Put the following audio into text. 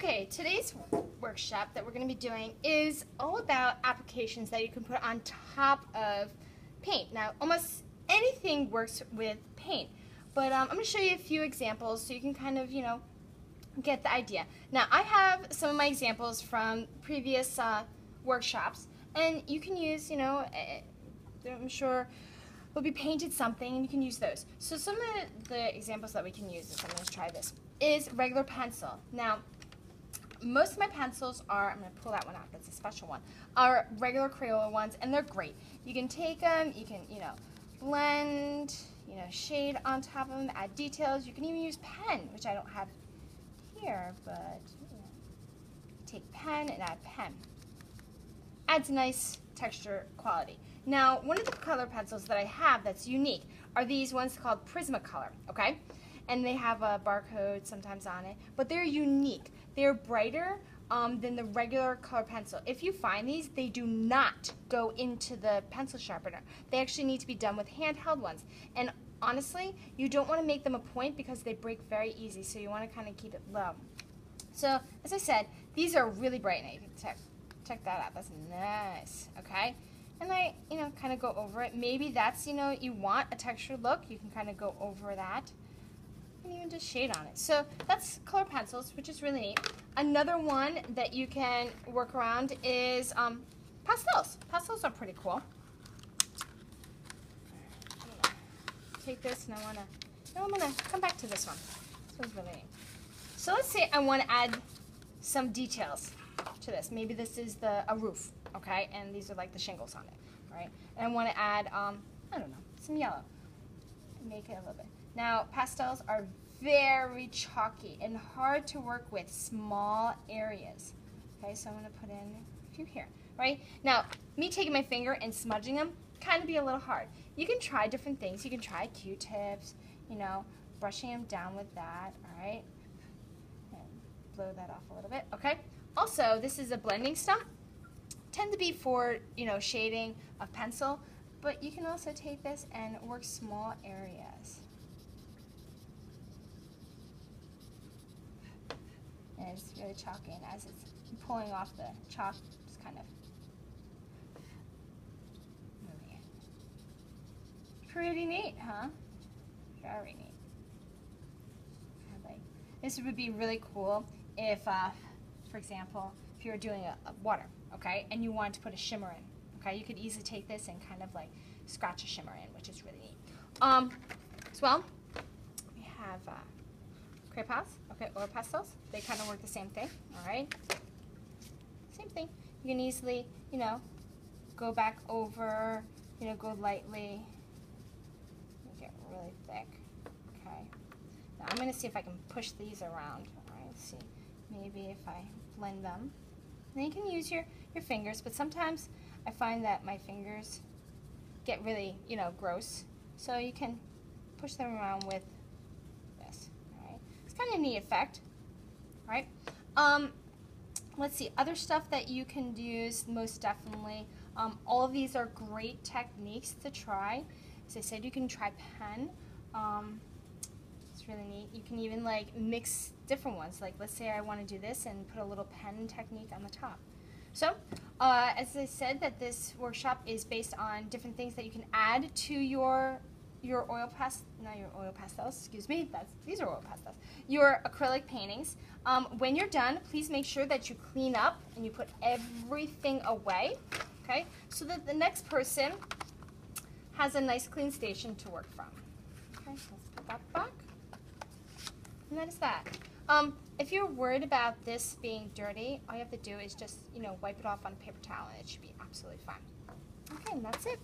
Okay, today's workshop that we're going to be doing is all about applications that you can put on top of paint. Now, almost anything works with paint, but I'm going to show you a few examples so you can kind of, get the idea. Now, I have some of my examples from previous workshops, and you can use, I'm sure will be painted something, and you can use those. So some of the examples that we can use, I'm going to try this, is regular pencil. Now, most of my pencils are, I'm going to pull that one out, that's a special one, are regular Crayola ones, and they're great. You can take them, you can, blend, shade on top of them, add details. You can even use pen, which I don't have here, but take pen and add pen. Adds a nice texture quality. Now, one of the color pencils that I have that's unique are these ones called Prismacolor, okay? And they have a barcode sometimes on it, but they're unique. They're brighter than the regular color pencil. If you find these, they do not go into the pencil sharpener. They actually need to be done with handheld ones. And honestly, you don't want to make them a point because they break very easy, so you want to kind of keep it low. So, as I said, these are really bright. Now you can check that out. That's nice, okay? And I, kind of go over it. Maybe that's, you want a textured look. You can kind of go over that. And even just shade on it. So that's color pencils, which is really neat. Another one that you can work around is pastels. Pastels are pretty cool. Take this, and I'm gonna come back to this one. This one's really neat. So let's say I want to add some details to this. Maybe this is a roof, okay? And these are like the shingles on it, right? And I want to add, I don't know, some yellow. Make it a little bit. Now, pastels are very chalky and hard to work with small areas. Okay, so I'm going to put in a few here, right? Now, me taking my finger and smudging them kind of be a little hard. You can try different things. You can try Q-tips, brushing them down with that, all right? And blow that off a little bit, okay? Also, this is a blending stump. Tend to be for, shading of pencil, but you can also take this and work small areas. And it's really chalky, and as it's pulling off the chalk, it's kind of moving it. Pretty neat, huh? Very neat. This would be really cool if, for example, if you were doing a water, okay, and you wanted to put a shimmer in. Okay, you could easily take this and kind of like scratch a shimmer in, which is really neat. As well, we have crayons, okay, or pastels. They kind of work the same thing, all right? Same thing. You can easily, go back over, go lightly, make it really thick, okay? Now I'm going to see if I can push these around, all right? Let's see, maybe if I blend them. Then you can use your fingers, but sometimes I find that my fingers get really, gross. So you can push them around with this, all right? It's kind of a neat effect, right? Let's see, other stuff that you can use, most definitely. All of these are great techniques to try. As I said, you can try pen. It's really neat. You can even mix different ones. Like let's say I want to do this and put a little pen technique on the top. So, as I said, that this workshop is based on different things that you can add to your pastels, excuse me, these are oil pastels, your acrylic paintings. When you're done, please make sure that you clean up and you put everything away, okay, so that the next person has a nice clean station to work from. Okay, let's put that back. And that is that. If you're worried about this being dirty, all you have to do is just, wipe it off on a paper towel and it should be absolutely fine. Okay, and that's it.